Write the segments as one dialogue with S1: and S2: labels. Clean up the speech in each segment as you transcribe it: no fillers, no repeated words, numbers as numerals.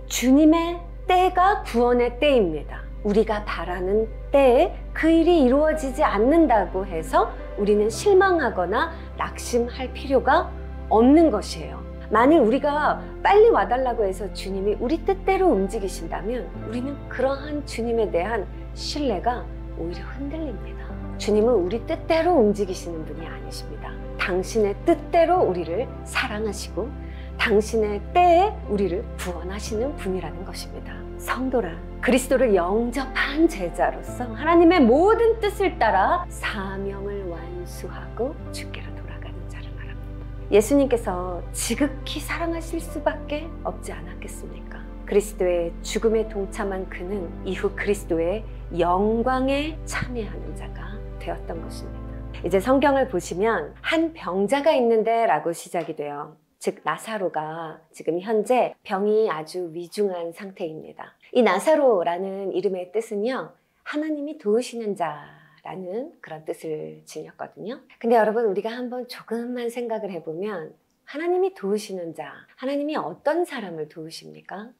S1: 주님의 때가 구원의 때입니다. 우리가 바라는 때에 그 일이 이루어지지 않는다고 해서 우리는 실망하거나 낙심할 필요가 없는 것이에요. 만일 우리가 빨리 와달라고 해서 주님이 우리 뜻대로 움직이신다면 우리는 그러한 주님에 대한 신뢰가 오히려 흔들립니다. 주님은 우리 뜻대로 움직이시는 분이 아니십니다. 당신의 뜻대로 우리를 사랑하시고 당신의 때에 우리를 구원하시는 분이라는 것입니다. 성도라, 그리스도를 영접한 제자로서 하나님의 모든 뜻을 따라 사명을 완수하고 주께로 돌아가는 자를 말합니다. 예수님께서 지극히 사랑하실 수밖에 없지 않았겠습니까? 그리스도의 죽음에 동참한 그는 이후 그리스도의 영광에 참여하는 자가 되었던 것입니다. 이제 성경을 보시면 한 병자가 있는데 라고 시작이 돼요. 즉 나사로가 지금 현재 병이 아주 위중한 상태입니다. 이 나사로라는 이름의 뜻은요, 하나님이 도우시는 자라는 그런 뜻을 지녔거든요. 근데 여러분, 우리가 한번 조금만 생각을 해보면 하나님이 도우시는 자, 하나님이 어떤 사람을 도우십니까?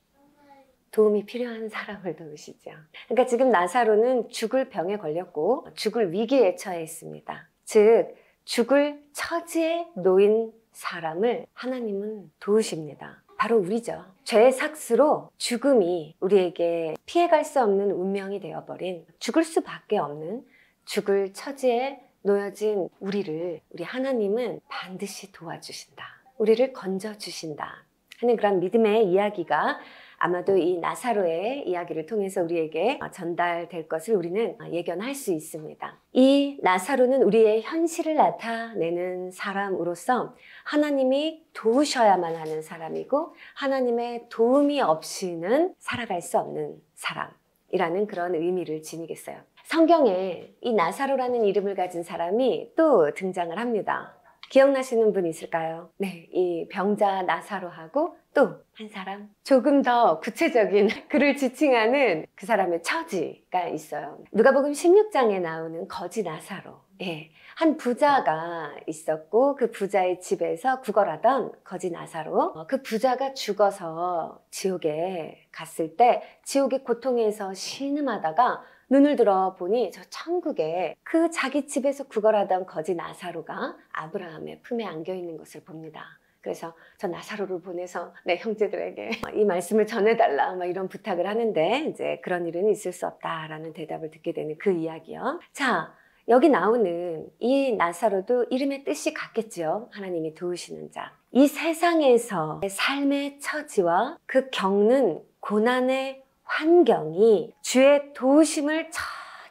S1: 도움이 필요한 사람을 도우시죠. 그러니까 지금 나사로는 죽을 병에 걸렸고 죽을 위기에 처해 있습니다. 즉 죽을 처지에 놓인 사람을 하나님은 도우십니다. 바로 우리죠. 죄의 삭스로 죽음이 우리에게 피해갈 수 없는 운명이 되어버린, 죽을 수밖에 없는 죽을 처지에 놓여진 우리 하나님은 반드시 도와주신다. 우리를 건져주신다 하는 그런 믿음의 이야기가 아마도 이 나사로의 이야기를 통해서 우리에게 전달될 것을 우리는 예견할 수 있습니다. 이 나사로는 우리의 현실을 나타내는 사람으로서 하나님이 도우셔야만 하는 사람이고 하나님의 도움이 없이는 살아갈 수 없는 사람이라는 그런 의미를 지니겠어요. 성경에 이 나사로라는 이름을 가진 사람이 또 등장을 합니다. 기억나시는 분 있을까요? 네, 이 병자 나사로하고 또 한 사람, 조금 더 구체적인 그를 지칭하는 그 사람의 처지가 있어요. 누가복음 16장에 나오는 거지 나사로. 예, 한 부자가 있었고 그 부자의 집에서 구걸하던 거지 나사로. 그 부자가 죽어서 지옥에 갔을 때 지옥의 고통에서 신음하다가 눈을 들어 보니 저 천국에 그 자기 집에서 구걸하던 거지 나사로가 아브라함의 품에 안겨 있는 것을 봅니다. 그래서 저 나사로를 보내서 내 형제들에게 이 말씀을 전해달라 막 이런 부탁을 하는데 이제 그런 일은 있을 수 없다라는 대답을 듣게 되는 그 이야기요. 자, 여기 나오는 이 나사로도 이름의 뜻이 같겠죠. 하나님이 도우시는 자. 이 세상에서 삶의 처지와 그 겪는 고난의 환경이 주의 도우심을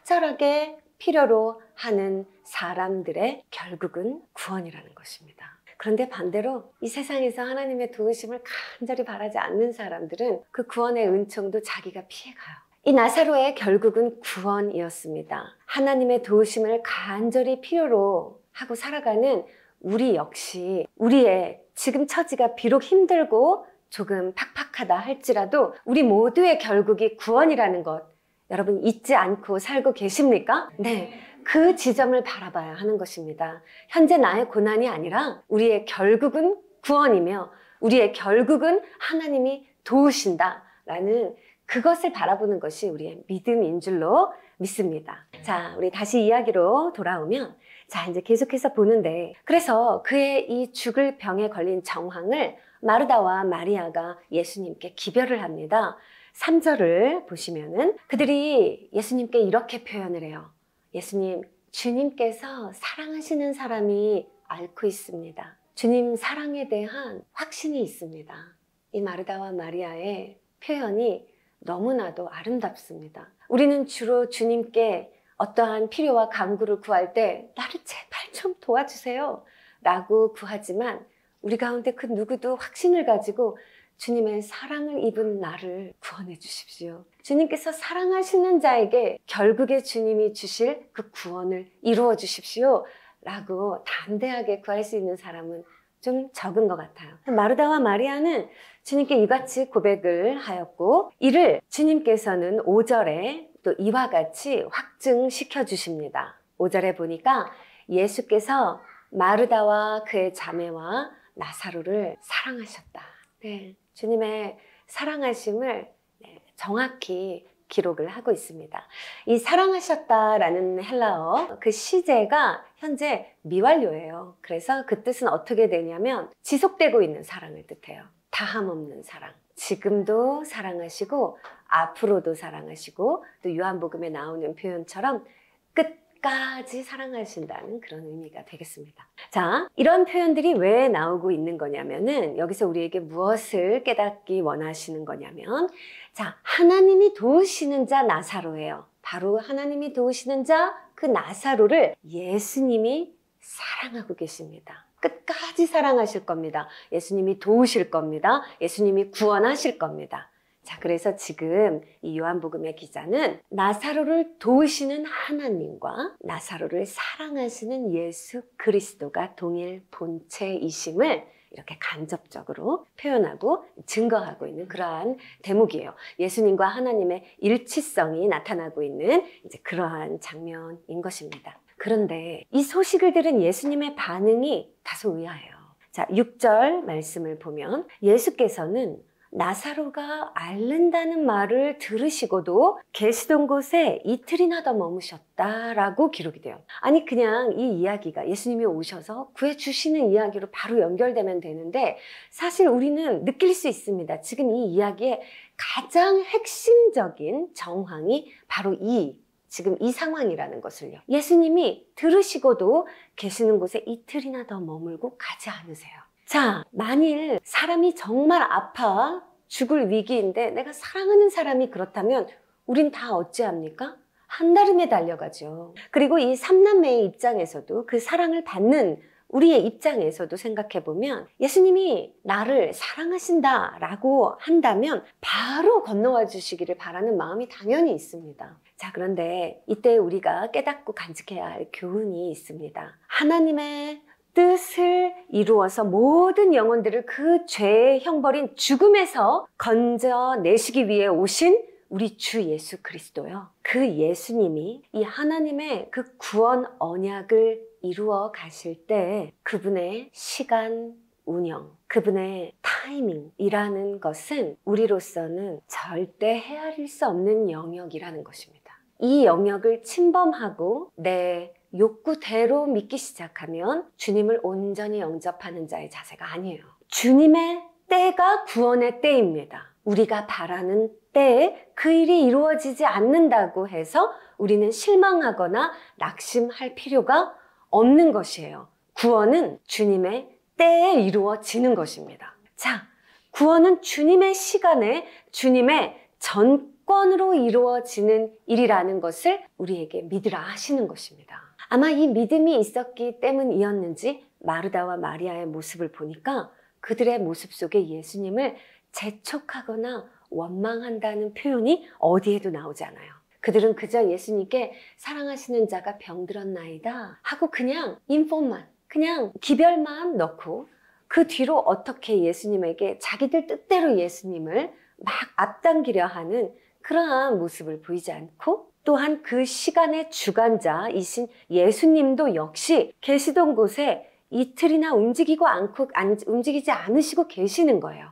S1: 처절하게 필요로 하는 사람들의 결국은 구원이라는 것입니다. 그런데 반대로 이 세상에서 하나님의 도우심을 간절히 바라지 않는 사람들은 그 구원의 은총도 자기가 피해가요. 이 나사로의 결국은 구원이었습니다. 하나님의 도우심을 간절히 필요로 하고 살아가는 우리 역시 우리의 지금 처지가 비록 힘들고 조금 팍팍하다 할지라도 우리 모두의 결국이 구원이라는 것 여러분 잊지 않고 살고 계십니까? 네, 그 지점을 바라봐야 하는 것입니다. 현재 나의 고난이 아니라 우리의 결국은 구원이며 우리의 결국은 하나님이 도우신다라는 그것을 바라보는 것이 우리의 믿음인 줄로 믿습니다. 자, 우리 다시 이야기로 돌아오면 자, 이제 계속해서 보는데 그래서 그의 이 죽을 병에 걸린 정황을 마르다와 마리아가 예수님께 기별을 합니다. 3절을 보시면은 그들이 예수님께 이렇게 표현을 해요. 예수님, 주님께서 사랑하시는 사람이 앓고 있습니다. 주님 사랑에 대한 확신이 있습니다. 이 마르다와 마리아의 표현이 너무나도 아름답습니다. 우리는 주로 주님께 어떠한 필요와 간구를 구할 때 나를 제발 좀 도와주세요 라고 구하지만 우리 가운데 그 누구도 확신을 가지고 주님의 사랑을 입은 나를 구원해 주십시오. 주님께서 사랑하시는 자에게 결국에 주님이 주실 그 구원을 이루어 주십시오 라고 담대하게 구할 수 있는 사람은 좀 적은 것 같아요. 마르다와 마리아는 주님께 이같이 고백을 하였고 이를 주님께서는 5절에 또 이와 같이 확증시켜 주십니다. 5절에 보니까 예수께서 마르다와 그의 자매와 나사로를 사랑하셨다. 네, 주님의 사랑하심을 정확히 기록을 하고 있습니다. 이 사랑하셨다라는 헬라어 그 시제가 현재 미완료예요. 그래서 그 뜻은 어떻게 되냐면 지속되고 있는 사랑을 뜻해요. 다함없는 사랑. 지금도 사랑하시고 앞으로도 사랑하시고 또 요한복음에 나오는 표현처럼 끝까지 사랑하신다는 그런 의미가 되겠습니다. 자, 이런 표현들이 왜 나오고 있는 거냐면은 여기서 우리에게 무엇을 깨닫기 원하시는 거냐면 자, 하나님이 도우시는 자 나사로예요. 바로 하나님이 도우시는 자 그 나사로를 예수님이 사랑하고 계십니다. 끝까지 사랑하실 겁니다. 예수님이 도우실 겁니다. 예수님이 구원하실 겁니다. 자, 그래서 지금 이 요한복음의 기자는 나사로를 도우시는 하나님과 나사로를 사랑하시는 예수 그리스도가 동일 본체이심을 이렇게 간접적으로 표현하고 증거하고 있는 그러한 대목이에요. 예수님과 하나님의 일치성이 나타나고 있는 이제 그러한 장면인 것입니다. 그런데 이 소식을 들은 예수님의 반응이 다소 의아해요. 자, 6절 말씀을 보면 예수께서는 나사로가 앓는다는 말을 들으시고도 계시던 곳에 이틀이나 더 머무셨다라고 기록이 돼요. 아니 그냥 이 이야기가 예수님이 오셔서 구해주시는 이야기로 바로 연결되면 되는데 사실 우리는 느낄 수 있습니다. 지금 이 이야기의 가장 핵심적인 정황이 바로 지금 이 상황이라는 것을요. 예수님이 들으시고도 계시는 곳에 이틀이나 더 머물고 가지 않으세요. 자, 만일 사람이 정말 아파 죽을 위기인데 내가 사랑하는 사람이 그렇다면 우린 다 어찌합니까? 한달음에 달려가죠. 그리고 이 삼남매의 입장에서도 그 사랑을 받는 우리의 입장에서도 생각해보면 예수님이 나를 사랑하신다라고 한다면 바로 건너와 주시기를 바라는 마음이 당연히 있습니다. 자, 그런데 이때 우리가 깨닫고 간직해야 할 교훈이 있습니다. 하나님의 뜻을 이루어서 모든 영혼들을 그 죄의 형벌인 죽음에서 건져내시기 위해 오신 우리 주 예수 그리스도요. 그 예수님이 이 하나님의 그 구원 언약을 이루어 가실 때 그분의 시간 운영, 그분의 타이밍이라는 것은 우리로서는 절대 헤아릴 수 없는 영역이라는 것입니다. 이 영역을 침범하고 내 욕구대로 믿기 시작하면 주님을 온전히 영접하는 자의 자세가 아니에요. 주님의 때가 구원의 때입니다. 우리가 바라는 때에 그 일이 이루어지지 않는다고 해서 우리는 실망하거나 낙심할 필요가 없는 것이에요. 구원은 주님의 때에 이루어지는 것입니다. 자, 구원은 주님의 시간에 주님의 전권으로 이루어지는 일이라는 것을 우리에게 믿으라 하시는 것입니다. 아마 이 믿음이 있었기 때문이었는지 마르다와 마리아의 모습을 보니까 그들의 모습 속에 예수님을 재촉하거나 원망한다는 표현이 어디에도 나오지 않아요. 그들은 그저 예수님께 사랑하시는 자가 병들었나이다 하고 그냥 인포만, 그냥 기별만 넣고 그 뒤로 어떻게 예수님에게 자기들 뜻대로 예수님을 막 앞당기려 하는 그러한 모습을 보이지 않고 또한 그 시간의 주관자이신 예수님도 역시 계시던 곳에 이틀이나 움직이지 않으시고 계시는 거예요.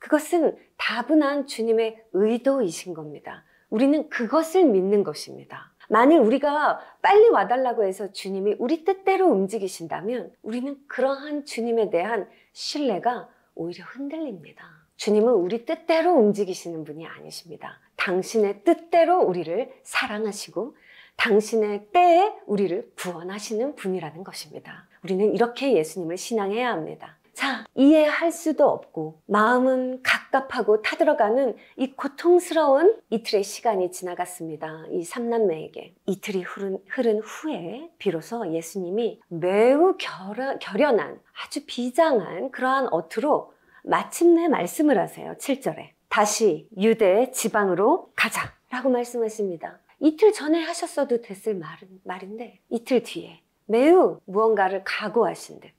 S1: 그것은 다분한 주님의 의도이신 겁니다. 우리는 그것을 믿는 것입니다. 만일 우리가 빨리 와달라고 해서 주님이 우리 뜻대로 움직이신다면 우리는 그러한 주님에 대한 신뢰가 오히려 흔들립니다. 주님은 우리 뜻대로 움직이시는 분이 아니십니다. 당신의 뜻대로 우리를 사랑하시고 당신의 때에 우리를 구원하시는 분이라는 것입니다. 우리는 이렇게 예수님을 신앙해야 합니다. 자, 이해할 수도 없고 마음은 갑갑하고 타들어가는 이 고통스러운 이틀의 시간이 지나갔습니다. 이 삼남매에게. 이틀이 흐른 후에 비로소 예수님이 매우 결연한 아주 비장한 그러한 어투로 마침내 말씀을 하세요. 7절에 다시 유대 지방으로 가자 라고 말씀하십니다. 이틀 전에 하셨어도 됐을 말인데 이틀 뒤에 매우 무언가를 각오하신 듯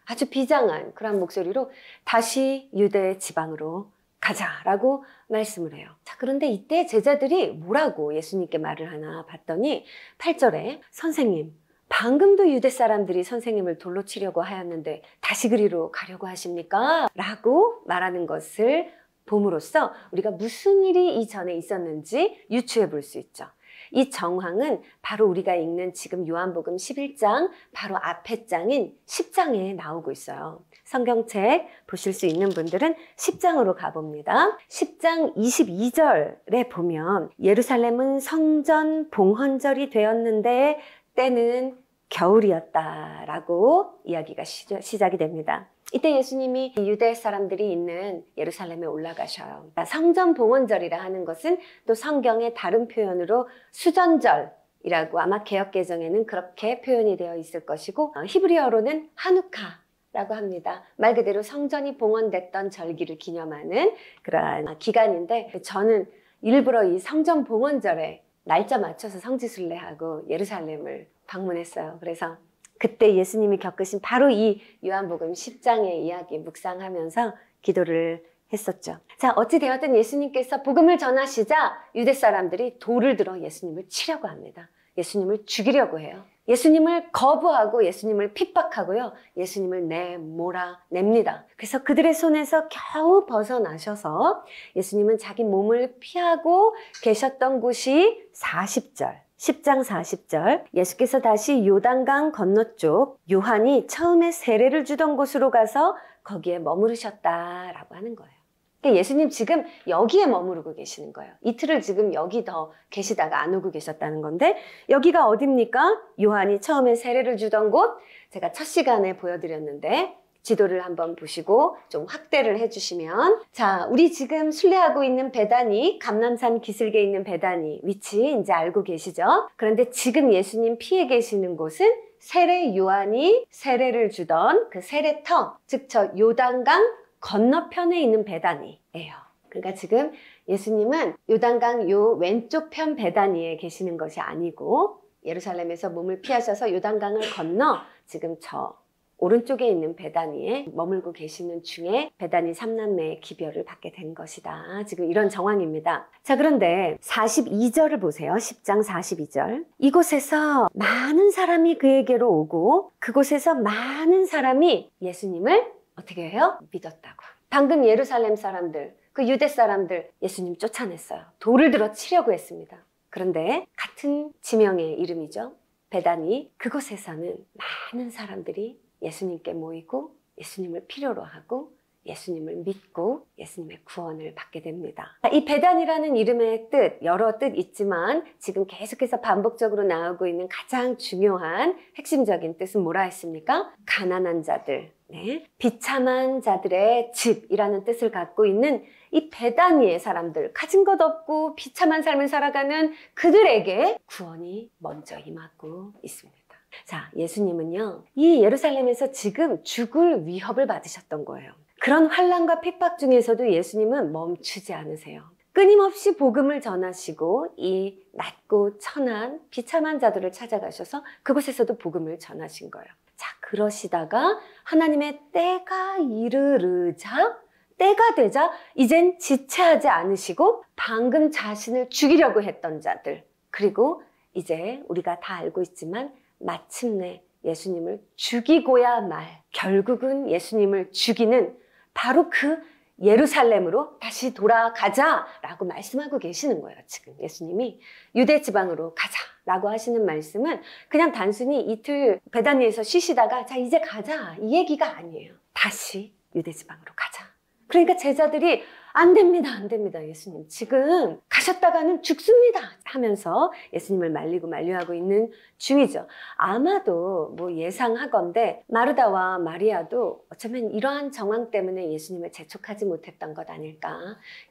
S1: 아주 비장한 그런 목소리로 다시 유대 지방으로 가자라고 말씀을 해요. 자, 그런데 이때 제자들이 뭐라고 예수님께 말을 하나 봤더니 8절에 선생님, 방금도 유대 사람들이 선생님을 돌로 치려고 하였는데 다시 그리로 가려고 하십니까? 라고 말하는 것을 봄으로써 우리가 무슨 일이 이전에 있었는지 유추해 볼 수 있죠. 이 정황은 바로 우리가 읽는 지금 요한복음 11장 바로 앞에 장인 10장에 나오고 있어요. 성경책 보실 수 있는 분들은 10장으로 가봅니다. 10장 22절에 보면 예루살렘은 성전 봉헌절이 되었는데 때는 겨울이었다라고 이야기가 시작이 됩니다. 이때 예수님이 유대 사람들이 있는 예루살렘에 올라가셔요. 성전 봉헌절이라 하는 것은 또 성경의 다른 표현으로 수전절이라고 아마 개역개정에는 그렇게 표현이 되어 있을 것이고 히브리어로는 하누카라고 합니다. 말 그대로 성전이 봉헌됐던 절기를 기념하는 그러한 기간인데 저는 일부러 이 성전 봉헌절에 날짜 맞춰서 성지순례하고 예루살렘을 방문했어요. 그래서 그때 예수님이 겪으신 바로 이 요한복음 10장의 이야기 묵상하면서 기도를 했었죠. 자, 어찌되었든 예수님께서 복음을 전하시자 유대 사람들이 돌을 들어 예수님을 치려고 합니다. 예수님을 죽이려고 해요. 예수님을 거부하고 예수님을 핍박하고요. 예수님을 몰아냅니다. 그래서 그들의 손에서 겨우 벗어나셔서 예수님은 자기 몸을 피하고 계셨던 곳이 40절. 10장 40절 예수께서 다시 요단강 건너쪽 요한이 처음에 세례를 주던 곳으로 가서 거기에 머무르셨다라고 하는 거예요. 그러니까 예수님 지금 여기에 머무르고 계시는 거예요. 이틀을 지금 여기 더 계시다가 안 오고 계셨다는 건데 여기가 어딥니까? 요한이 처음에 세례를 주던 곳 제가 첫 시간에 보여드렸는데 지도를 한번 보시고 좀 확대를 해주시면 자, 우리 지금 순례하고 있는 베다니, 감람산 기슭에 있는 베다니 위치 이제 알고 계시죠? 그런데 지금 예수님 피해 계시는 곳은 세례 요한이 세례를 주던 그 세례터, 즉 저 요단강 건너편에 있는 베다니예요. 그러니까 지금 예수님은 요단강 요 왼쪽 편 베다니에 계시는 것이 아니고 예루살렘에서 몸을 피하셔서 요단강을 건너 지금 저 오른쪽에 있는 베다니에 머물고 계시는 중에 베다니 3남매의 기별을 받게 된 것이다. 지금 이런 정황입니다. 자, 그런데 42절을 보세요. 10장 42절. 이곳에서 많은 사람이 그에게로 오고 그곳에서 많은 사람이 예수님을 어떻게 해요? 믿었다고. 방금 예루살렘 사람들, 그 유대 사람들 예수님 쫓아냈어요. 돌을 들어 치려고 했습니다. 그런데 같은 지명의 이름이죠. 베다니. 그곳에서는 많은 사람들이 예수님께 모이고 예수님을 필요로 하고 예수님을 믿고 예수님의 구원을 받게 됩니다. 이 베단이라는 이름의 뜻, 여러 뜻 있지만 지금 계속해서 반복적으로 나오고 있는 가장 중요한 핵심적인 뜻은 뭐라 했습니까? 가난한 자들, 비참한 자들의 집이라는 뜻을 갖고 있는 이 베다니의 사람들, 가진 것 없고 비참한 삶을 살아가는 그들에게 구원이 먼저 임하고 있습니다. 자, 예수님은요, 이 예루살렘에서 지금 죽을 위협을 받으셨던 거예요. 그런 환난과 핍박 중에서도 예수님은 멈추지 않으세요. 끊임없이 복음을 전하시고 이 낮고 천한 비참한 자들을 찾아가셔서 그곳에서도 복음을 전하신 거예요. 자, 그러시다가 하나님의 때가 이르르자, 때가 되자 이젠 지체하지 않으시고 방금 자신을 죽이려고 했던 자들, 그리고 이제 우리가 다 알고 있지만 마침내 예수님을 죽이고야 말, 결국은 예수님을 죽이는 바로 그 예루살렘으로 다시 돌아가자라고 말씀하고 계시는 거예요. 지금 예수님이 유대 지방으로 가자라고 하시는 말씀은 그냥 단순히 이틀 베다니에서 쉬시다가 자 이제 가자 이 얘기가 아니에요. 다시 유대 지방으로 가자. 그러니까 제자들이 안 됩니다, 안 됩니다. 예수님 지금 가셨다가는 죽습니다 하면서 예수님을 말리고 만류하고 있는 중이죠. 아마도 뭐 예상하건대 마르다와 마리아도 어쩌면 이러한 정황 때문에 예수님을 재촉하지 못했던 것 아닐까.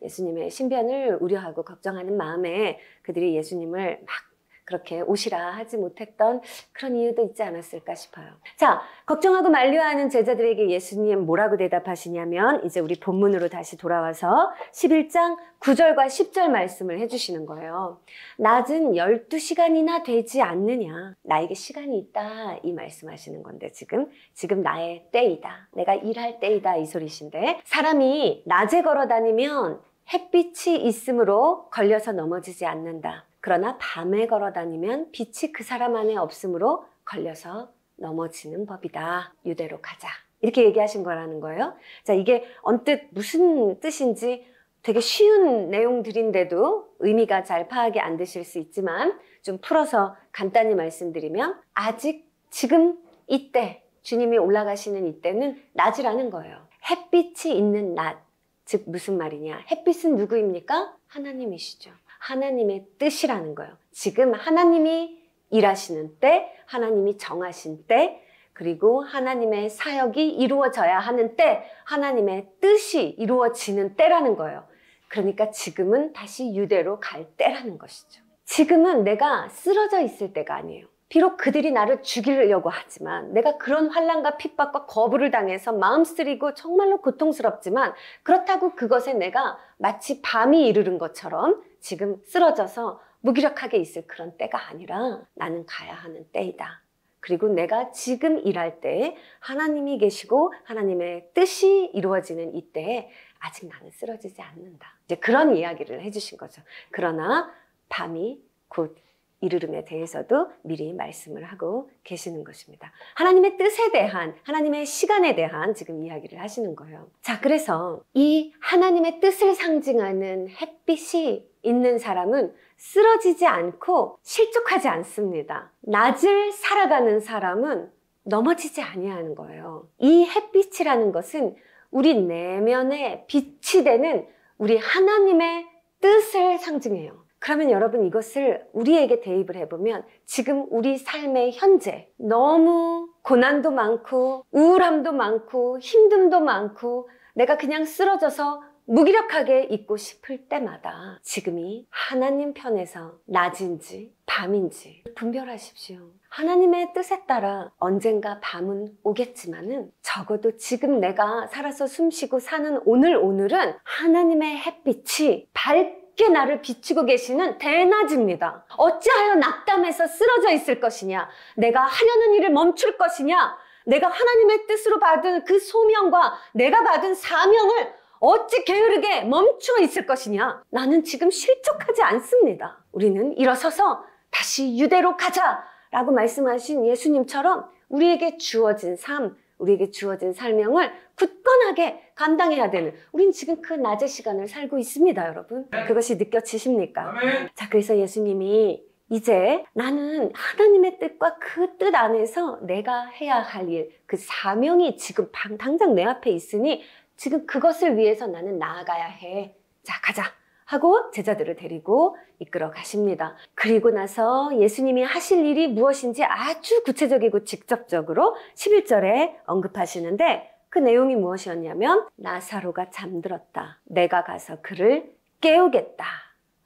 S1: 예수님의 신변을 우려하고 걱정하는 마음에 그들이 예수님을 막 그렇게 오시라 하지 못했던 그런 이유도 있지 않았을까 싶어요. 자, 걱정하고 만류하는 제자들에게 예수님 뭐라고 대답하시냐면 이제 우리 본문으로 다시 돌아와서 11장 9절과 10절 말씀을 해주시는 거예요. 낮은 12시간이나 되지 않느냐. 나에게 시간이 있다 이 말씀하시는 건데 지금 나의 때이다. 내가 일할 때이다 이 소리신데 사람이 낮에 걸어 다니면 햇빛이 있으므로 걸려서 넘어지지 않는다. 그러나 밤에 걸어 다니면 빛이 그 사람 안에 없으므로 걸려서 넘어지는 법이다. 유대로 가자. 이렇게 얘기하신 거라는 거예요. 자, 이게 언뜻 무슨 뜻인지 되게 쉬운 내용들인데도 의미가 잘 파악이 안 되실 수 있지만 좀 풀어서 간단히 말씀드리면 아직 지금 이때 주님이 올라가시는 이때는 낮이라는 거예요. 햇빛이 있는 낮. 즉 무슨 말이냐? 햇빛은 누구입니까? 하나님이시죠. 하나님의 뜻이라는 거예요. 지금 하나님이 일하시는 때, 하나님이 정하신 때, 그리고 하나님의 사역이 이루어져야 하는 때, 하나님의 뜻이 이루어지는 때라는 거예요. 그러니까 지금은 다시 유대로 갈 때라는 것이죠. 지금은 내가 쓰러져 있을 때가 아니에요. 비록 그들이 나를 죽이려고 하지만 내가 그런 환난과 핍박과 거부를 당해서 마음 쓰리고 정말로 고통스럽지만 그렇다고 그것에 내가 마치 밤이 이르는 것처럼 지금 쓰러져서 무기력하게 있을 그런 때가 아니라 나는 가야 하는 때이다. 그리고 내가 지금 일할 때 하나님이 계시고 하나님의 뜻이 이루어지는 이때에 아직 나는 쓰러지지 않는다. 이제 그런 이야기를 해주신 거죠. 그러나 밤이 곧 이르름에 대해서도 미리 말씀을 하고 계시는 것입니다. 하나님의 뜻에 대한, 하나님의 시간에 대한 지금 이야기를 하시는 거예요. 자, 그래서 이 하나님의 뜻을 상징하는 햇빛이 있는 사람은 쓰러지지 않고 실족하지 않습니다. 낮을 살아가는 사람은 넘어지지 아니하는 거예요. 이 햇빛이라는 것은 우리 내면에 빛이 되는 우리 하나님의 뜻을 상징해요. 그러면 여러분 이것을 우리에게 대입을 해보면 지금 우리 삶의 현재 너무 고난도 많고 우울함도 많고 힘듦도 많고 내가 그냥 쓰러져서 무기력하게 있고 싶을 때마다 지금이 하나님 편에서 낮인지 밤인지 분별하십시오. 하나님의 뜻에 따라 언젠가 밤은 오겠지만은 적어도 지금 내가 살아서 숨쉬고 사는 오늘은 하나님의 햇빛이 밝게 나를 비추고 계시는 대낮입니다. 어찌하여 낙담해서 쓰러져 있을 것이냐? 내가 하려는 일을 멈출 것이냐? 내가 하나님의 뜻으로 받은 그 소명과 내가 받은 사명을 어찌 게으르게 멈추어 있을 것이냐? 나는 지금 실족하지 않습니다. 우리는 일어서서 다시 유대로 가자라고 말씀하신 예수님처럼 우리에게 주어진 삶, 우리에게 주어진 사명을 굳건하게 감당해야 되는, 우린 지금 그 낮의 시간을 살고 있습니다, 여러분. 그것이 느껴지십니까?
S2: 아멘.
S1: 자, 그래서 예수님이 이제 나는 하나님의 뜻과 그 뜻 안에서 내가 해야 할 일, 그 사명이 지금 당장 내 앞에 있으니 지금 그것을 위해서 나는 나아가야 해. 자, 가자 하고 제자들을 데리고 이끌어 가십니다. 그리고 나서 예수님이 하실 일이 무엇인지 아주 구체적이고 직접적으로 11절에 언급하시는데 그 내용이 무엇이었냐면 나사로가 잠들었다. 내가 가서 그를 깨우겠다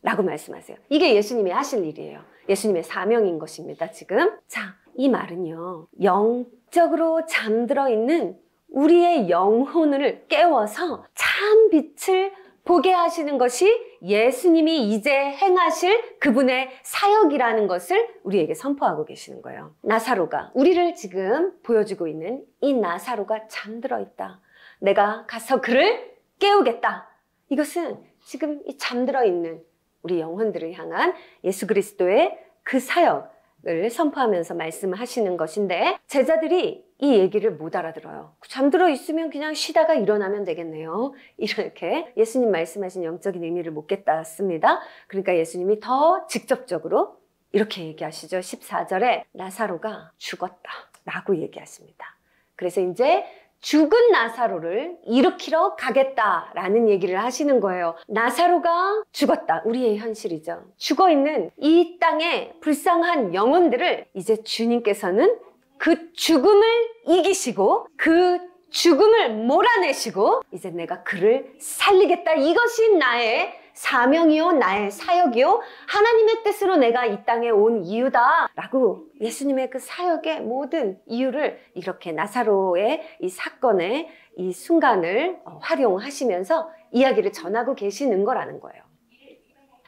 S1: 라고 말씀하세요. 이게 예수님이 하실 일이에요. 예수님의 사명인 것입니다, 지금. 자, 이 말은요, 영적으로 잠들어 있는 우리의 영혼을 깨워서 참 빛을 보게 하시는 것이 예수님이 이제 행하실 그분의 사역이라는 것을 우리에게 선포하고 계시는 거예요. 나사로가, 우리를 지금 보여주고 있는 이 나사로가 잠들어 있다. 내가 가서 그를 깨우겠다. 이것은 지금 이 잠들어 있는 우리 영혼들을 향한 예수 그리스도의 그 사역을 선포하면서 말씀하시는 것인데 제자들이 이 얘기를 못 알아들어요. 잠들어 있으면 그냥 쉬다가 일어나면 되겠네요. 이렇게 예수님 말씀하신 영적인 의미를 못 깨닫습니다. 그러니까 예수님이 더 직접적으로 이렇게 얘기하시죠. 14절에 나사로가 죽었다 라고 얘기하십니다. 그래서 이제 죽은 나사로를 일으키러 가겠다라는 얘기를 하시는 거예요. 나사로가 죽었다. 우리의 현실이죠. 죽어있는 이 땅의 불쌍한 영혼들을 이제 주님께서는 그 죽음을 이기시고 그 죽음을 몰아내시고 이제 내가 그를 살리겠다. 이것이 나의 사명이요, 나의 사역이요, 하나님의 뜻으로 내가 이 땅에 온 이유다 라고 예수님의 그 사역의 모든 이유를 이렇게 나사로의 이 사건의 이 순간을 활용하시면서 이야기를 전하고 계시는 거라는 거예요.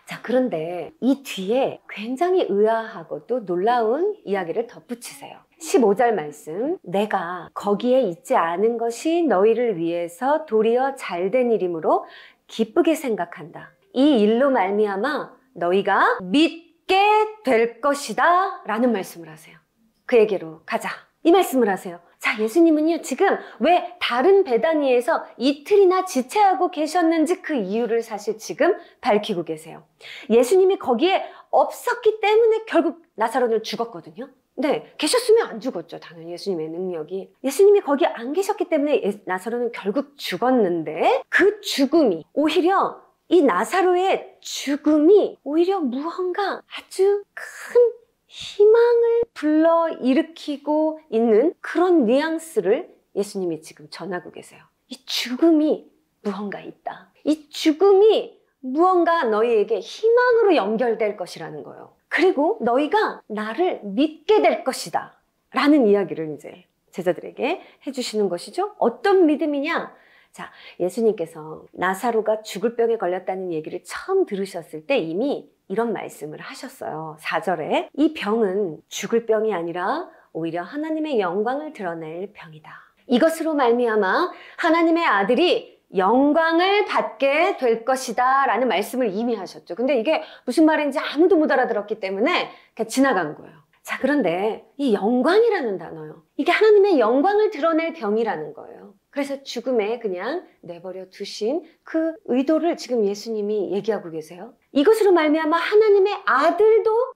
S1: 자, 그런데 이 뒤에 굉장히 의아하고도 놀라운 이야기를 덧붙이세요. 15절 말씀, 내가 거기에 있지 않은 것이 너희를 위해서 도리어 잘된 일이므로 기쁘게 생각한다. 이 일로 말미암아 너희가 믿게 될 것이다 라는 말씀을 하세요. 그에게로 가자 이 말씀을 하세요. 자, 예수님은요, 지금 왜 다른 베다니에서 이틀이나 지체하고 계셨는지 그 이유를 사실 지금 밝히고 계세요. 예수님이 거기에 없었기 때문에 결국 나사로는 죽었거든요. 네, 계셨으면 안 죽었죠. 당연히 예수님의 능력이. 예수님이 거기 안 계셨기 때문에 나사로는 결국 죽었는데 그 죽음이 오히려 이 나사로의 죽음이 오히려 무언가 아주 큰 희망을 불러일으키고 있는 그런 뉘앙스를 예수님이 지금 전하고 계세요. 이 죽음이 무언가 있다. 이 죽음이 무언가 너희에게 희망으로 연결될 것이라는 거예요. 그리고 너희가 나를 믿게 될 것이다 라는 이야기를 이제 제자들에게 해주시는 것이죠. 어떤 믿음이냐? 자, 예수님께서 나사로가 죽을 병에 걸렸다는 얘기를 처음 들으셨을 때 이미 이런 말씀을 하셨어요. 4절에 이 병은 죽을 병이 아니라 오히려 하나님의 영광을 드러낼 병이다. 이것으로 말미암아 하나님의 아들이 영광을 받게 될 것이다 라는 말씀을 이미 하셨죠. 근데 이게 무슨 말인지 아무도 못 알아들었기 때문에 그냥 지나간 거예요. 자, 그런데 이 영광이라는 단어요. 이게 하나님의 영광을 드러낼 병이라는 거예요. 그래서 죽음에 그냥 내버려 두신 그 의도를 지금 예수님이 얘기하고 계세요. 이것으로 말미암아 하나님의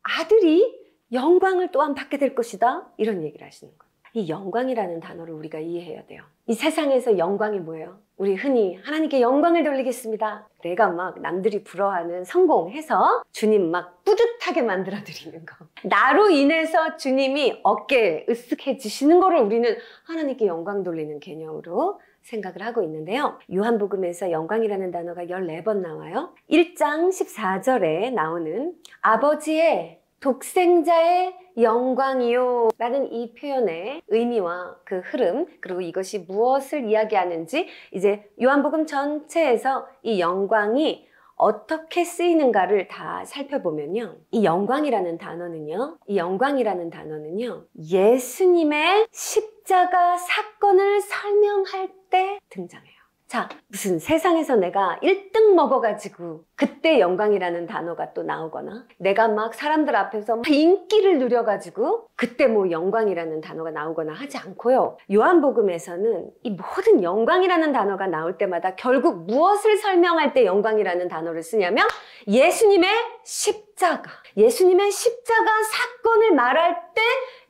S1: 아들이 영광을 또한 받게 될 것이다. 이런 얘기를 하시는 거예요. 이 영광이라는 단어를 우리가 이해해야 돼요. 이 세상에서 영광이 뭐예요? 우리 흔히 하나님께 영광을 돌리겠습니다. 내가 막 남들이 부러워하는 성공해서 주님 막 뿌듯하게 만들어드리는 거. 나로 인해서 주님이 어깨 으쓱해지시는 거를 우리는 하나님께 영광 돌리는 개념으로 생각을 하고 있는데요. 요한복음에서 영광이라는 단어가 14번 나와요. 1장 14절에 나오는 아버지의 독생자의 영광이요 라는 이 표현의 의미와 그 흐름, 그리고 이것이 무엇을 이야기하는지 이제 요한복음 전체에서 이 영광이 어떻게 쓰이는가를 다 살펴보면요. 이 영광이라는 단어는요. 예수님의 십자가 사건을 설명할 때 등장해요. 자, 무슨 세상에서 내가 1등 먹어가지고 그때 영광이라는 단어가 또 나오거나 내가 막 사람들 앞에서 막 인기를 누려가지고 그때 뭐 영광이라는 단어가 나오거나 하지 않고요. 요한복음에서는 이 모든 영광이라는 단어가 나올 때마다 결국 무엇을 설명할 때 영광이라는 단어를 쓰냐면 예수님의 십자가 사건을 말할 때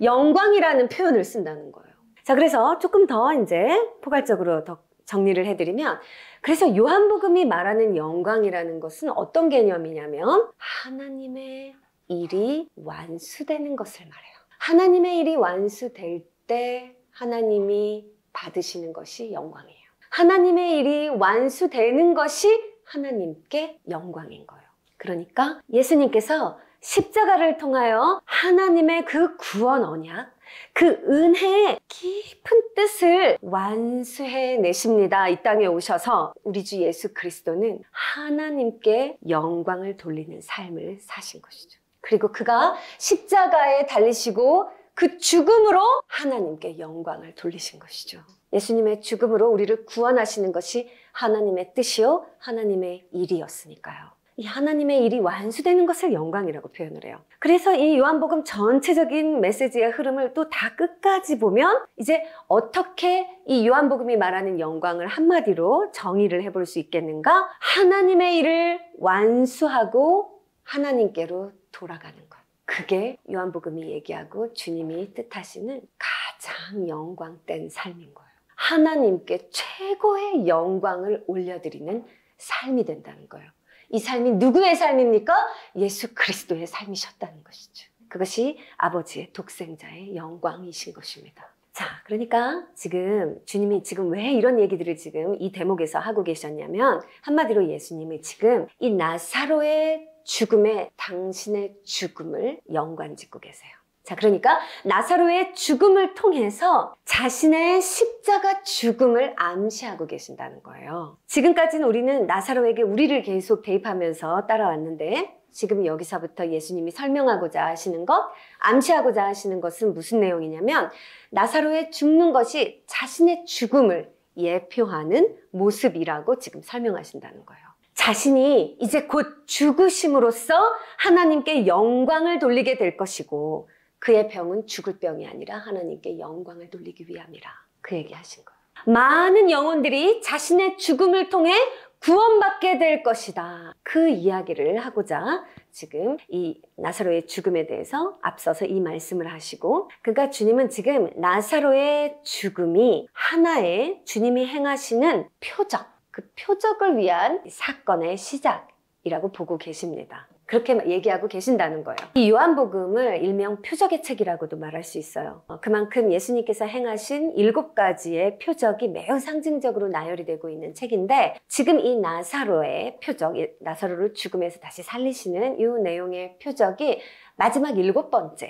S1: 영광이라는 표현을 쓴다는 거예요. 자, 그래서 조금 더 이제 포괄적으로 더 정리를 해드리면, 그래서 요한복음이 말하는 영광이라는 것은 어떤 개념이냐면 하나님의 일이 완수되는 것을 말해요. 하나님의 일이 완수될 때 하나님이 받으시는 것이 영광이에요. 하나님의 일이 완수되는 것이 하나님께 영광인 거예요. 그러니까 예수님께서 십자가를 통하여 하나님의 그 구원 언약, 그 은혜의 깊은 뜻을 완수해내십니다. 이 땅에 오셔서 우리 주 예수 그리스도는 하나님께 영광을 돌리는 삶을 사신 것이죠. 그리고 그가 십자가에 달리시고 그 죽음으로 하나님께 영광을 돌리신 것이죠. 예수님의 죽음으로 우리를 구원하시는 것이 하나님의 뜻이요 하나님의 일이었으니까요. 이 하나님의 일이 완수되는 것을 영광이라고 표현을 해요. 그래서 이 요한복음 전체적인 메시지의 흐름을 또 다 끝까지 보면 이제 어떻게 이 요한복음이 말하는 영광을 한마디로 정의를 해볼 수 있겠는가? 하나님의 일을 완수하고 하나님께로 돌아가는 것. 그게 요한복음이 얘기하고 주님이 뜻하시는 가장 영광된 삶인 거예요. 하나님께 최고의 영광을 올려드리는 삶이 된다는 거예요. 이 삶이 누구의 삶입니까? 예수 그리스도의 삶이셨다는 것이죠. 그것이 아버지의 독생자의 영광이신 것입니다. 자, 그러니까 지금 주님이 지금 왜 이런 얘기들을 지금 이 대목에서 하고 계셨냐면 한마디로 예수님이 지금 이 나사로의 죽음에 당신의 죽음을 연관짓고 계세요. 자, 그러니까 나사로의 죽음을 통해서 자신의 십자가 죽음을 암시하고 계신다는 거예요. 지금까지는 우리는 나사로에게 우리를 계속 대입하면서 따라왔는데 지금 여기서부터 예수님이 설명하고자 하시는 것, 암시하고자 하시는 것은 무슨 내용이냐면 나사로의 죽는 것이 자신의 죽음을 예표하는 모습이라고 지금 설명하신다는 거예요. 자신이 이제 곧 죽으심으로써 하나님께 영광을 돌리게 될 것이고 그의 병은 죽을 병이 아니라 하나님께 영광을 돌리기 위함이라. 그 얘기하신 거예요. 많은 영혼들이 자신의 죽음을 통해 구원받게 될 것이다. 그 이야기를 하고자 지금 이 나사로의 죽음에 대해서 앞서서 이 말씀을 하시고, 그러니까 주님은 지금 나사로의 죽음이 하나의 주님이 행하시는 표적, 그 표적을 위한 사건의 시작이라고 보고 계십니다. 그렇게 얘기하고 계신다는 거예요. 이 요한복음을 일명 표적의 책이라고도 말할 수 있어요. 그만큼 예수님께서 행하신 7가지의 표적이 매우 상징적으로 나열이 되고 있는 책인데, 지금 이 나사로의 표적, 나사로를 죽음에서 다시 살리시는 이 내용의 표적이 마지막 7번째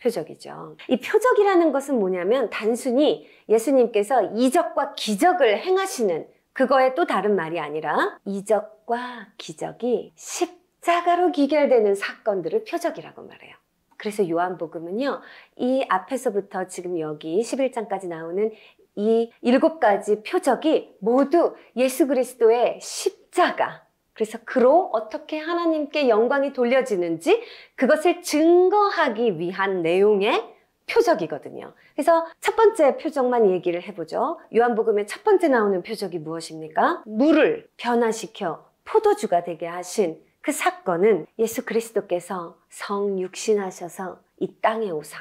S1: 표적이죠. 이 표적이라는 것은 뭐냐면 단순히 예수님께서 이적과 기적을 행하시는 그거의 또 다른 말이 아니라 이적과 기적이 십자가로 기결되는 사건들을 표적이라고 말해요. 그래서 요한복음은요, 이 앞에서부터 지금 여기 11장까지 나오는 이 7가지 표적이 모두 예수 그리스도의 십자가, 그래서 그로 어떻게 하나님께 영광이 돌려지는지 그것을 증거하기 위한 내용의 표적이거든요. 그래서 첫 번째 표적만 얘기를 해보죠. 요한복음의 첫 번째 나오는 표적이 무엇입니까? 물을 변화시켜 포도주가 되게 하신 그 사건은 예수 그리스도께서 성육신하셔서 이 땅에 오사,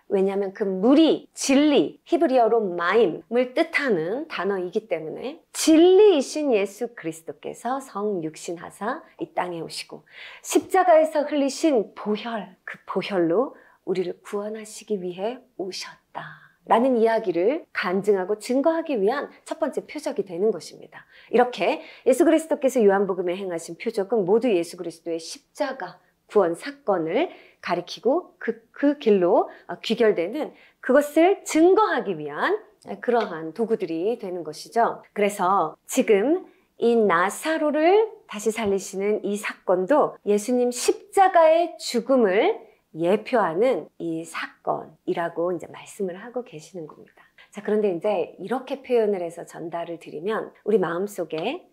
S1: 왜냐하면 그 물이 진리, 히브리어로 마임을 뜻하는 단어이기 때문에 진리이신 예수 그리스도께서 성육신하사 이 땅에 오시고 십자가에서 흘리신 보혈, 그 보혈로 우리를 구원하시기 위해 오셨다 라는 이야기를 간증하고 증거하기 위한 첫 번째 표적이 되는 것입니다. 이렇게 예수 그리스도께서 요한복음에 행하신 표적은 모두 예수 그리스도의 십자가 구원 사건을 가리키고 그 길로 귀결되는, 그것을 증거하기 위한 그러한 도구들이 되는 것이죠. 그래서 지금 이 나사로를 다시 살리시는 이 사건도 예수님 십자가의 죽음을 예표하는 이 사건이라고 이제 말씀을 하고 계시는 겁니다. 자, 그런데 이제 이렇게 표현을 해서 전달을 드리면 우리 마음속에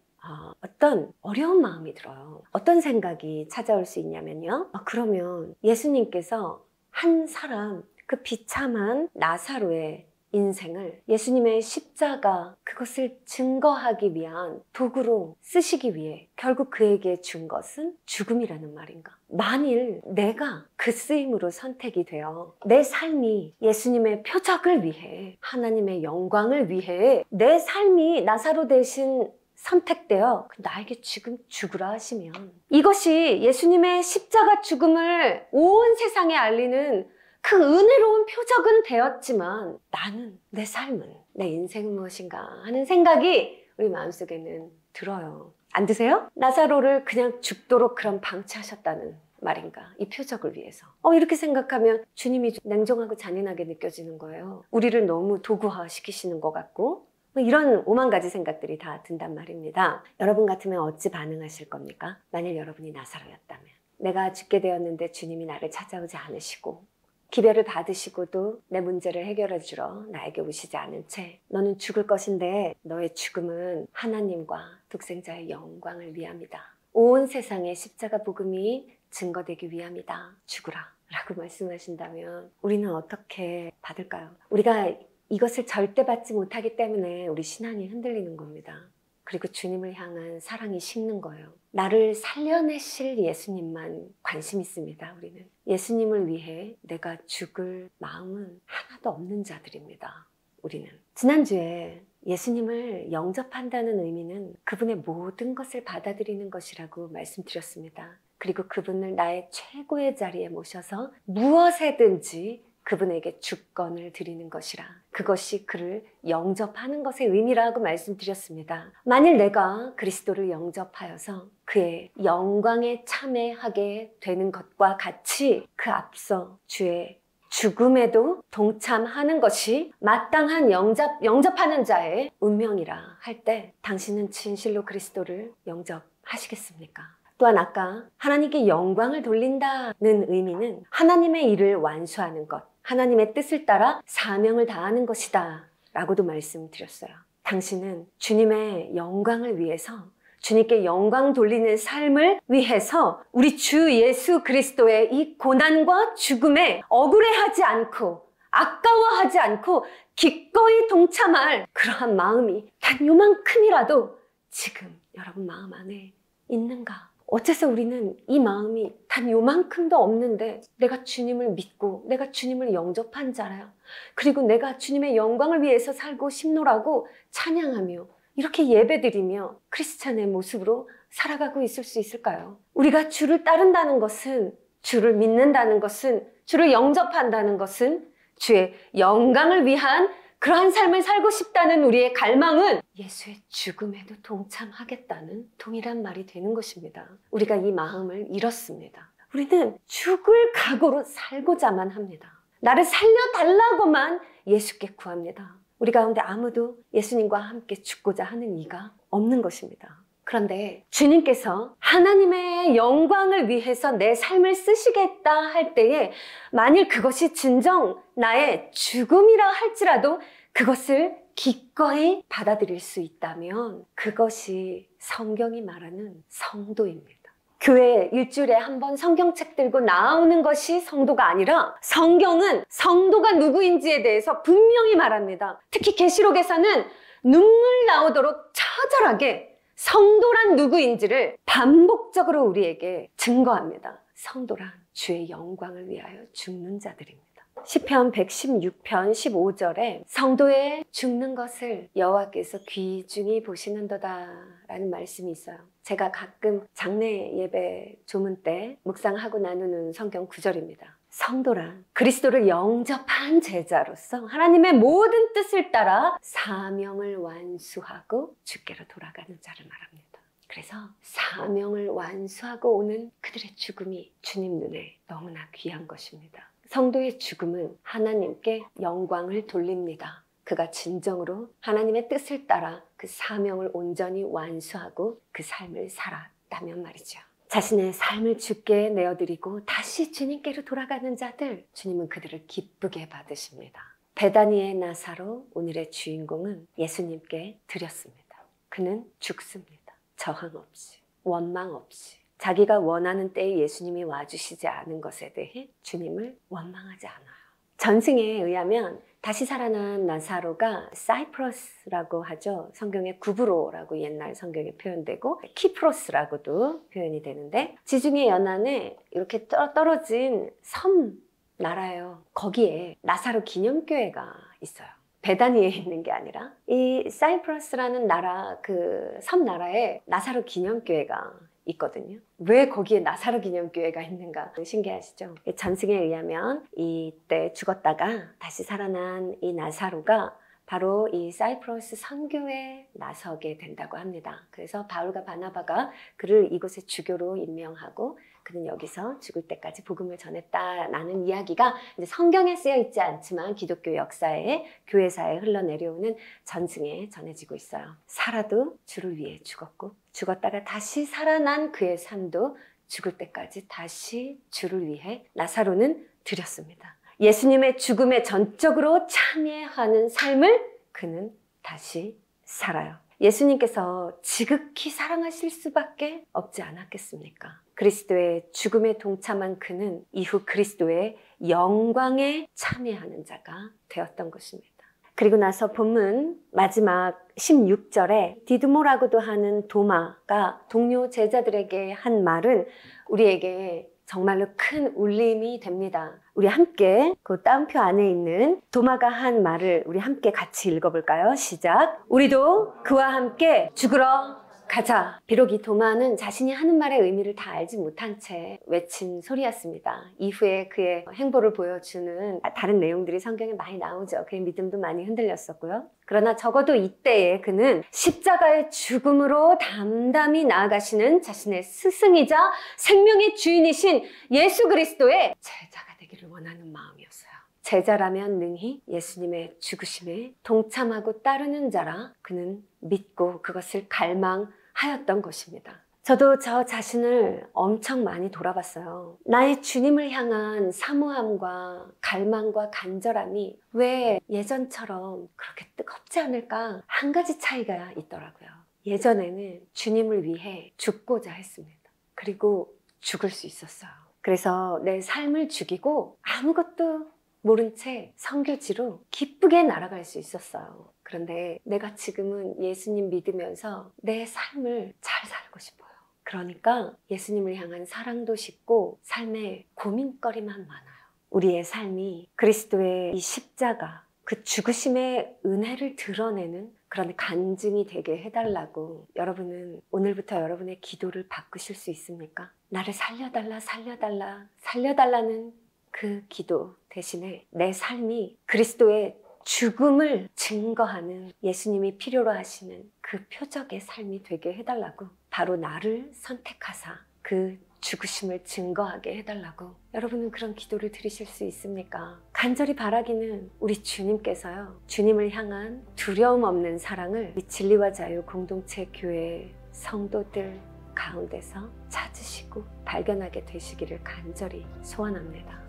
S1: 어떤 어려운 마음이 들어요. 어떤 생각이 찾아올 수 있냐면요. 그러면 예수님께서 한 사람, 그 비참한 나사로의 인생을 예수님의 십자가, 그것을 증거하기 위한 도구로 쓰시기 위해 결국 그에게 준 것은 죽음이라는 말인가? 만일 내가 그 쓰임으로 선택이 되어 내 삶이 예수님의 표적을 위해, 하나님의 영광을 위해 내 삶이 나사로 대신 선택되어 나에게 지금 죽으라 하시면, 이것이 예수님의 십자가 죽음을 온 세상에 알리는 그 은혜로운 표적은 되었지만 나는, 내 삶은, 내 인생은 무엇인가 하는 생각이 우리 마음속에는 들어요. 안 드세요? 나사로를 그냥 죽도록 그런 방치하셨다는 말인가? 이 표적을 위해서. 이렇게 생각하면 주님이 좀 냉정하고 잔인하게 느껴지는 거예요. 우리를 너무 도구화 시키시는 것 같고, 이런 오만 가지 생각들이 다 든단 말입니다. 여러분 같으면 어찌 반응하실 겁니까? 만일 여러분이 나사로였다면. 내가 죽게 되었는데 주님이 나를 찾아오지 않으시고 기별을 받으시고도 내 문제를 해결해 주러 나에게 오시지 않은 채 너는 죽을 것인데 너의 죽음은 하나님과 독생자의 영광을 위함이다. 온 세상에 십자가 복음이 증거되기 위함이다. 죽으라 라고 말씀하신다면 우리는 어떻게 받을까요? 우리가 이것을 절대 받지 못하기 때문에 우리 신앙이 흔들리는 겁니다. 그리고 주님을 향한 사랑이 식는 거예요. 나를 살려내실 예수님만 관심 있습니다. 우리는 예수님을 위해 내가 죽을 마음은 하나도 없는 자들입니다. 우리는 지난주에 예수님을 영접한다는 의미는 그분의 모든 것을 받아들이는 것이라고 말씀드렸습니다. 그리고 그분을 나의 최고의 자리에 모셔서 무엇에든지 그분에게 주권을 드리는 것이라, 그것이 그를 영접하는 것의 의미라고 말씀드렸습니다. 만일 내가 그리스도를 영접하여서 그의 영광에 참여하게 되는 것과 같이 그 앞서 주의 죽음에도 동참하는 것이 마땅한 영접하는 자의 운명이라 할 때 당신은 진실로 그리스도를 영접하시겠습니까? 또한 아까 하나님께 영광을 돌린다는 의미는 하나님의 일을 완수하는 것, 하나님의 뜻을 따라 사명을 다하는 것이다 라고도 말씀드렸어요. 당신은 주님의 영광을 위해서 주님께 영광 돌리는 삶을 위해서 우리 주 예수 그리스도의 이 고난과 죽음에 억울해하지 않고 아까워하지 않고 기꺼이 동참할 그러한 마음이 단 요만큼이라도 지금 여러분 마음 안에 있는가? 어째서 우리는 이 마음이 단 요만큼도 없는데 내가 주님을 믿고 내가 주님을 영접한 자라요. 그리고 내가 주님의 영광을 위해서 살고 싶노라고 찬양하며 이렇게 예배드리며 크리스찬의 모습으로 살아가고 있을 수 있을까요? 우리가 주를 따른다는 것은, 주를 믿는다는 것은, 주를 영접한다는 것은 주의 영광을 위한 그러한 삶을 살고 싶다는 우리의 갈망은 예수의 죽음에도 동참하겠다는 동일한 말이 되는 것입니다. 우리가 이 마음을 잃었습니다. 우리는 죽을 각오로 살고자만 합니다. 나를 살려달라고만 예수께 구합니다. 우리 가운데 아무도 예수님과 함께 죽고자 하는 이가 없는 것입니다. 그런데 주님께서 하나님의 영광을 위해서 내 삶을 쓰시겠다 할 때에 만일 그것이 진정 나의 죽음이라 할지라도 그것을 기꺼이 받아들일 수 있다면 그것이 성경이 말하는 성도입니다. 교회에 일주일에 한 번 성경책 들고 나오는 것이 성도가 아니라 성경은 성도가 누구인지에 대해서 분명히 말합니다. 특히 계시록에서는 눈물 나오도록 처절하게 성도란 누구인지를 반복적으로 우리에게 증거합니다. 성도란 주의 영광을 위하여 죽는 자들입니다. 시편 116편 15절에 성도의 죽는 것을 여호와께서 귀중히 보시는도다 라는 말씀이 있어요. 제가 가끔 장례 예배 조문 때 묵상하고 나누는 성경 구절입니다. 성도란 그리스도를 영접한 제자로서 하나님의 모든 뜻을 따라 사명을 완수하고 주께로 돌아가는 자를 말합니다. 그래서 사명을 완수하고 오는 그들의 죽음이 주님 눈에 너무나 귀한 것입니다. 성도의 죽음은 하나님께 영광을 돌립니다. 그가 진정으로 하나님의 뜻을 따라 그 사명을 온전히 완수하고 그 삶을 살았다면 말이죠. 자신의 삶을 주께 내어드리고 다시 주님께로 돌아가는 자들, 주님은 그들을 기쁘게 받으십니다. 베다니의 나사로 오늘의 주인공은 예수님께 드렸습니다. 그는 죽습니다. 저항 없이, 원망 없이. 자기가 원하는 때에 예수님이 와주시지 않은 것에 대해 주님을 원망하지 않아요. 전승에 의하면 다시 살아난 나사로가 사이프러스라고 하죠. 성경에 구브로라고 옛날 성경에 표현되고 키프로스라고도 표현이 되는데 지중해 연안에 이렇게 떨어진 섬 나라예요. 거기에 나사로 기념교회가 있어요. 베다니에 있는 게 아니라 이 사이프러스라는 나라, 그 섬 나라에 나사로 기념교회가 있거든요. 왜 거기에 나사로 기념교회가 있는가 신기하시죠? 전승에 의하면 이때 죽었다가 다시 살아난 이 나사로가 바로 이 사이프러스 선교에 나서게 된다고 합니다. 그래서 바울과 바나바가 그를 이곳에 주교로 임명하고 그는 여기서 죽을 때까지 복음을 전했다라는 이야기가 이제 성경에 쓰여 있지 않지만 기독교 역사에 교회사에 흘러내려오는 전승에 전해지고 있어요. 살아도 주를 위해 죽었고 죽었다가 다시 살아난 그의 삶도 죽을 때까지 다시 주를 위해 나사로는 드렸습니다. 예수님의 죽음에 전적으로 참여하는 삶을 그는 다시 살아요. 예수님께서 지극히 사랑하실 수밖에 없지 않았겠습니까? 그리스도의 죽음에 동참한 그는 이후 그리스도의 영광에 참여하는 자가 되었던 것입니다. 그리고 나서 본문 마지막 16절에 디두모라고도 하는 도마가 동료 제자들에게 한 말은 우리에게 정말로 큰 울림이 됩니다. 우리 함께 그 따옴표 안에 있는 도마가 한 말을 우리 함께 같이 읽어볼까요? 시작. 우리도 그와 함께 죽으러 가자. 비록 이 도마는 자신이 하는 말의 의미를 다 알지 못한 채 외친 소리였습니다. 이후에 그의 행보를 보여주는 다른 내용들이 성경에 많이 나오죠. 그의 믿음도 많이 흔들렸었고요. 그러나 적어도 이때에 그는 십자가의 죽음으로 담담히 나아가시는 자신의 스승이자 생명의 주인이신 예수 그리스도의 제자가 되기를 원하는 마음이었어요. 제자라면 능히 예수님의 죽으심에 동참하고 따르는 자라 그는 믿고 그것을 갈망하였던 것입니다. 저도 저 자신을 엄청 많이 돌아봤어요. 나의 주님을 향한 사모함과 갈망과 간절함이 왜 예전처럼 그렇게 뜨겁지 않을까? 한 가지 차이가 있더라고요. 예전에는 주님을 위해 죽고자 했습니다. 그리고 죽을 수 있었어요. 그래서 내 삶을 죽이고 아무것도 모른 채 선교지로 기쁘게 날아갈 수 있었어요. 그런데 내가 지금은 예수님 믿으면서 내 삶을 잘 살고 싶어요. 그러니까 예수님을 향한 사랑도 식고 삶에 고민거리만 많아요. 우리의 삶이 그리스도의 이 십자가, 그 죽으심의 은혜를 드러내는 그런 간증이 되게 해달라고 여러분은 오늘부터 여러분의 기도를 바꾸실 수 있습니까? 나를 살려달라, 살려달라, 살려달라는 그 기도 대신에 내 삶이 그리스도의 죽음을 증거하는 예수님이 필요로 하시는 그 표적의 삶이 되게 해달라고, 바로 나를 선택하사 그 죽으심을 증거하게 해달라고 여러분은 그런 기도를 드리실 수 있습니까? 간절히 바라기는 우리 주님께서요, 주님을 향한 두려움 없는 사랑을 이 진리와 자유 공동체 교회 성도들 가운데서 찾으시고 발견하게 되시기를 간절히 소원합니다.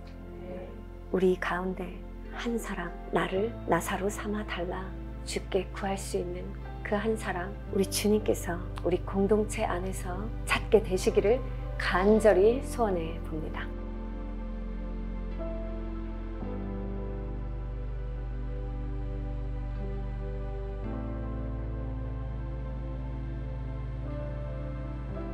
S1: 우리 가운데 한 사람, 나를 나사로 삼아 달라 주께 구할 수 있는 그 한 사람, 우리 주님께서 우리 공동체 안에서 찾게 되시기를 간절히 소원해 봅니다.